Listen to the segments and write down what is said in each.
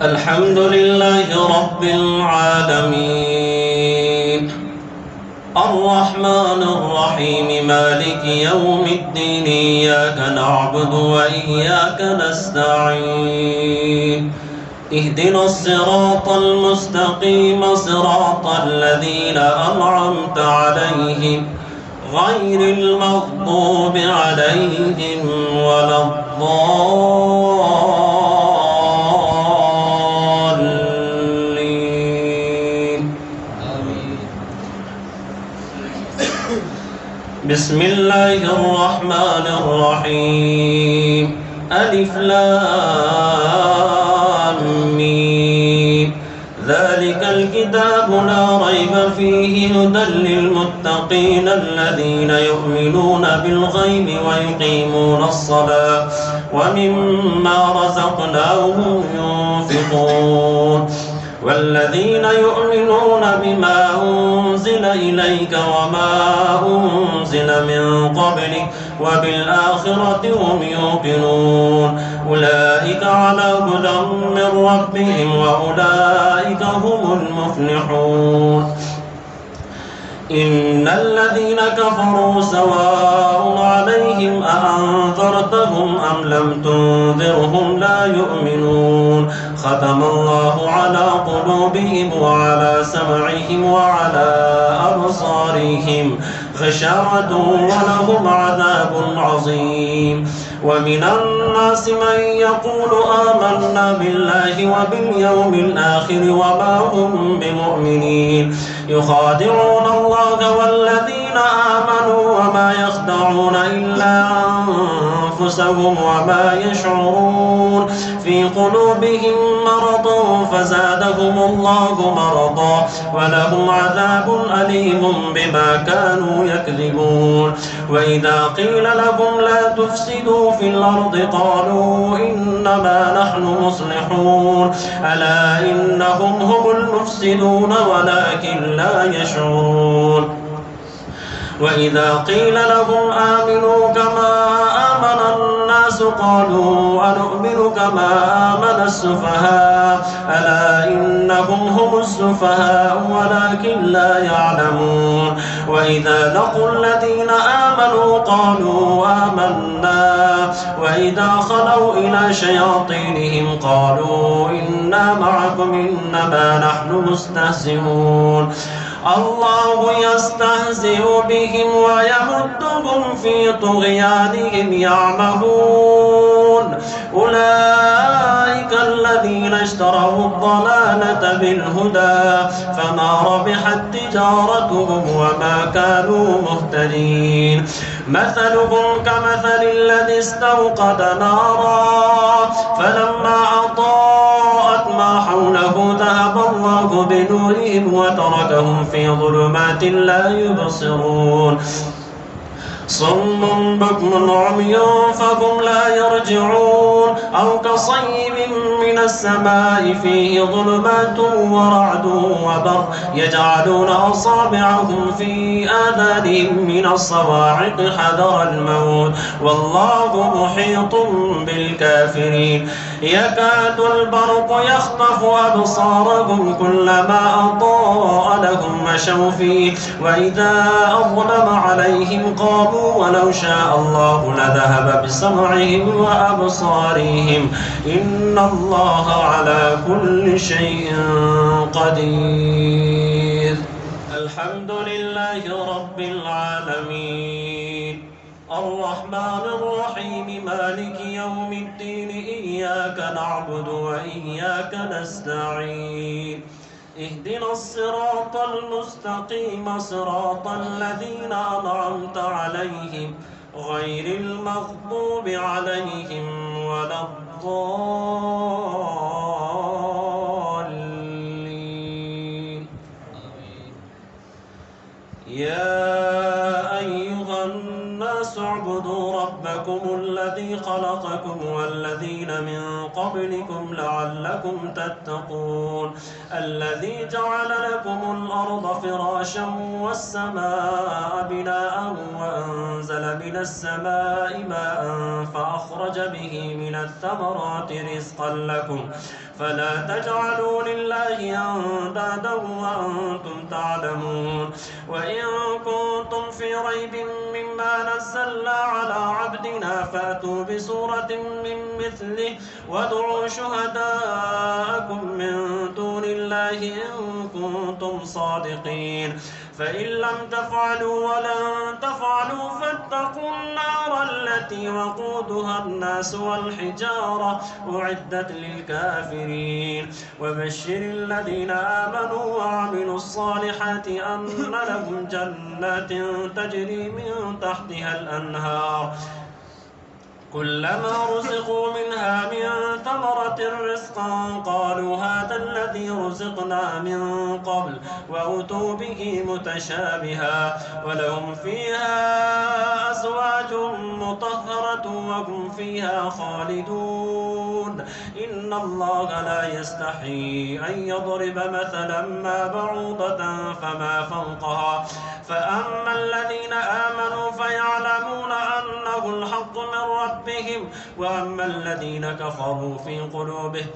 الحمد لله رب العالمين الرحمن الرحيم مالك يوم الدين إياك نعبد وإياك نستعين اهدنا الصراط المستقيم صراط الذين أنعمت عليهم غير المغضوب عليهم ولا الضالين آمين. بسم الله الرحمن الرحيم ألف لام ميم ذلك الكتاب لا ريب فيه هدى للمتقين الذين يؤمنون بالغيب ويقيمون الصلاة ومما رزقناهم ينفقون والذين يؤمنون بما أنزل إليك وما أنزل من قبلك وبالآخرة هم يوقنون أولئك على هدى من ربهم وأولئك هم المفلحون إن الذين كفروا سواء عليهم أأنذرتهم أم لم تنذرهم لا يؤمنون ختم الله على قلوبهم وعلى سمعهم وعلى أبصارهم غشاوة ولهم عذاب عظيم ومن الناس من يقول آمنا بالله وباليوم الآخر وما هم بمؤمنين يخادعون الله والذين آمنوا وما يخدعون إلا أنفسهم وما يشعرون في قلوبهم مرض فزادهم الله مرضا ولهم عذاب أليم بما كانوا يكذبون وإذا قيل لهم لا تفسدوا في الأرض قالوا إنما نحن مصلحون ألا إنهم هم المفسدون ولكن لا يشعرون وإذا قيل لهم آمنوا كما آمن الناس قالوا أنؤمن كما آمن السفهاء ألا إنهم هم السفهاء ولكن لا يعلمون وإذا لقوا الذين آمنوا قالوا آمنا وإذا خلوا إلى شياطينهم قالوا إنا معكم إنما نحن مستهزئون الله يستهزئ بهم ويمدهم في طغيانهم يعمهون أولئك الذين اشتروا الضلالة بالهدى فما ربحت تجارتهم وما كانوا مهتدين مثلهم كمثل الذي استوقد نارا فلما أضاءت ما حوله ذهب الله بنورهم وتركهم في ظلمات لا يبصرون صم بكم عمي فهم لا يرجعون أو كصيب من السماء فيه ظلمات ورعد وبر يجعلون أصابعهم في آذانهم من الصواعق حذر الموت والله محيط بالكافرين يكاد البرق يخطف أبصارهم كلما أضاء لهم مشوا فيه وإذا أظلم عليهم قاموا ولو شاء الله لذهب بسمعهم وأبصارهم إن الله على كل شيء قدير الحمد لله رب العالمين الرحمن الرحيم مالك يوم الدين إياك نعبد وإياك نستعين اهدنا الصراط المستقيم صراط الذين أنعمت عليهم غير المغضوب عليهم ولا الضالين يا أيها الناس اعبدوا ربكم الذي خلقكم والذين من قبلكم لعلكم لعلكم تتقون الذي جعل لكم الأرض فراشا والسماء بناء وأنزل من السماء ماء فأخرج به من الثمرات رزقا لكم فلا تجعلوا لله أندادا وأنتم تعلمون وإن كنتم في ريب مما نزلنا على عبدنا فأتوا بسورة من مثله وادعوا شهداءكم من دون الله إن كنتم صادقين فإن لم تفعلوا ولن تفعلوا فاتقوا النار التي وقودها الناس والحجارة أعدت للكافرين وبشر الذين آمنوا وعملوا الصالحات أن لهم جنات تجري من تحتها الأنهار كلما رزقوا منها من ثمرة رزقا قالوا هذا الذي رزقنا من قبل وأتوا به متشابها ولهم فيها أزواج مطهرة وهم فيها خالدون إن الله لا يستحي أن يضرب مثلا ما بعوضة فما فوقها فأما الذين آمنوا فيعلمون أنه الحق من ربهم وأما الذين كفروا في قلوبهم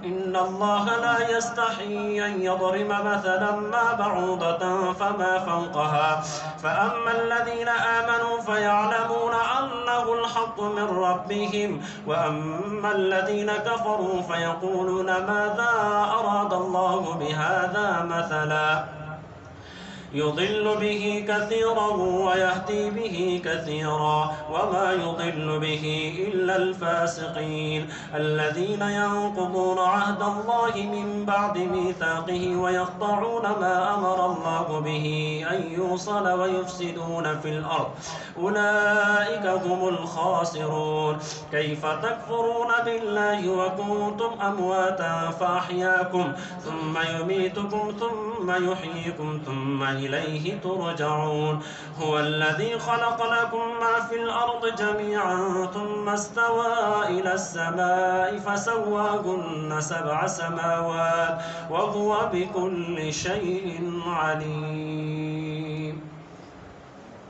إن الله لا يستحي أن يضرب مثلا ما بعوضة فما فوقها فأما الذين آمنوا فيعلمون أنه الحق من ربهم وأما الذين كفروا فيقولون ماذا أراد الله بهذا مثلا يضل به كثيرا ويهدي به كثيرا وما يضل به إلا الفاسقين الذين ينقضون عهد الله من بعد ميثاقه ويقطعون ما أمر الله به أن يوصل ويفسدون في الأرض أولئك هم الخاسرون كيف تكفرون بالله وكنتم أمواتا فأحياكم ثم يميتكم ثم يحييكم ثم إليه ترجعون هو الذي خلق لكم ما في الأرض جميعا ثم استوى إلى السماء فسواهن 7 سماوات وهو بكل شيء عليم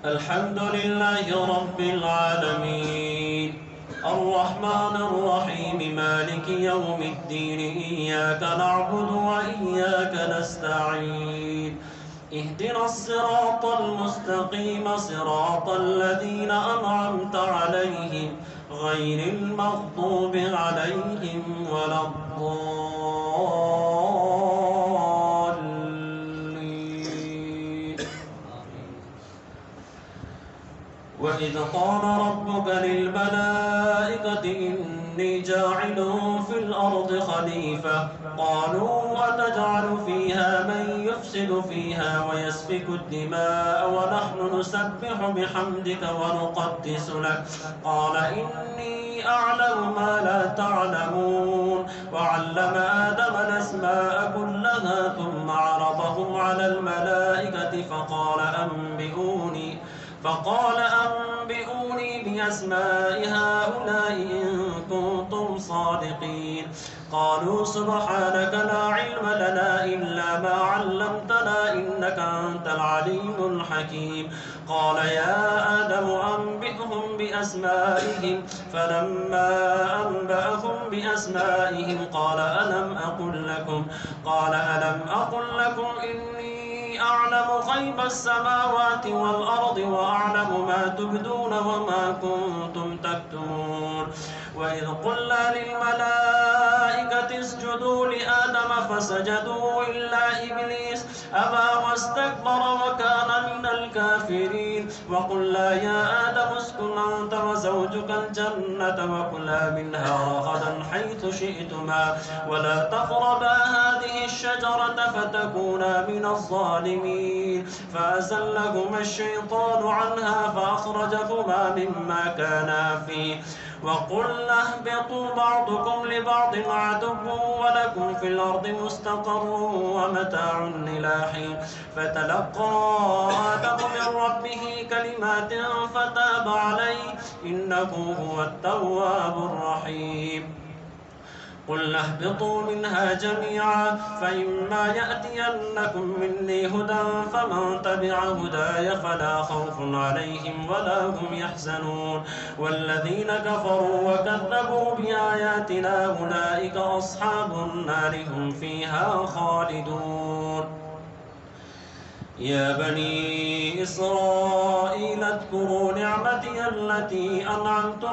الحمد لله رب العالمين الرحمن الرحيم مالك يوم الدين إياك نعبد وإياك نستعين اهدنا الصراط المستقيم صراط الذين أنعمت عليهم غير المغضوب عليهم ولا الضالين وإذ قال ربك للملائكة إني جاعل في الأرض خليفة قالوا وتجعل فيها من يفسد فيها ويسفك الدماء ونحن نسبح بحمدك ونقدس لك قال إني أعلم ما لا تعلمون وعلم آدم الأسماء كلها ثم عرضهم على الملائكة فقال أنبئوني بأسماء هؤلاء إن كنتم صادقين قالوا سبحانك لا علم لنا إلا ما علمتنا إنك أنت العليم الحكيم قال يا آدم أنبئهم بأسمائهم فلما أنبأهم بأسمائهم قال ألم أقل لكم إني أعلم غيب السماوات والأرض وأعلم ما تبدون وما كنتم تكتمون وإذ قلنا للملائكة اسجدوا لآدم فسجدوا إلا إبليس أبى واستكبر وكان من الكافرين وقلنا يا آدم اسكن أنت وزوجك الجنة وكلا منها رغدا حيث شئتما ولا تقربا هذه الشجرة فتكونا من الظالمين فأزلهما الشيطان عنها فأخرجهما مما كانا فيه وقلنا اهبطوا بعضكم لبعض عدو ولكم في الأرض مستقر ومتاع إلى حين فتلقى آدم من ربه كلمات فتاب عليه إنه هو التواب الرحيم قلنا اهبطوا منها جميعا فإما يأتينكم مني هدى فمن تبع هداي فلا خوف عليهم ولا هم يحزنون والذين كفروا وكذبوا بآياتنا أولئك أصحاب النار هم فيها خالدون يا بني إسرائيل اذكروا نعمتي التي أنعمت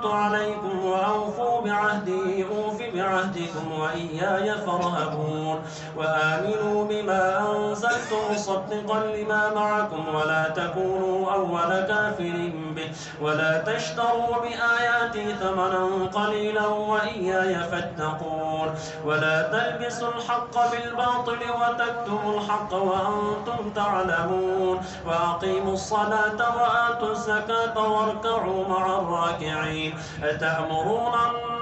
عليكم وأوفوا بعهدي أوف بعهدكم وإياي فارهبون وآمنوا بما أنزلت مصدقا لما معكم ولا تكونوا أول كافر به ولا تشتروا بآياتي ثمنا قليلا وإياي فاتقون ولا تلبسوا الحق بالباطل وتكتموا الحق وأنتم تعلمون وأقيموا الصلاة وآتوا الزكاة واركعوا مع الراكعين أتأمرون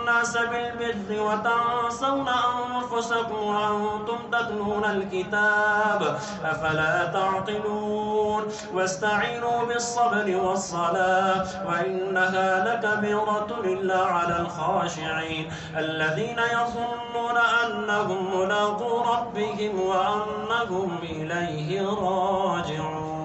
الناس بالبر وتنسون أنفسكم وأنتم تتلون الكتاب أفلا تعقلون واستعينوا بالصبر والصلاة وإنها لكبيرة إلا على الخاشعين الذين يظنون أنهم ملاقو ربهم وأنهم إليه راجعون.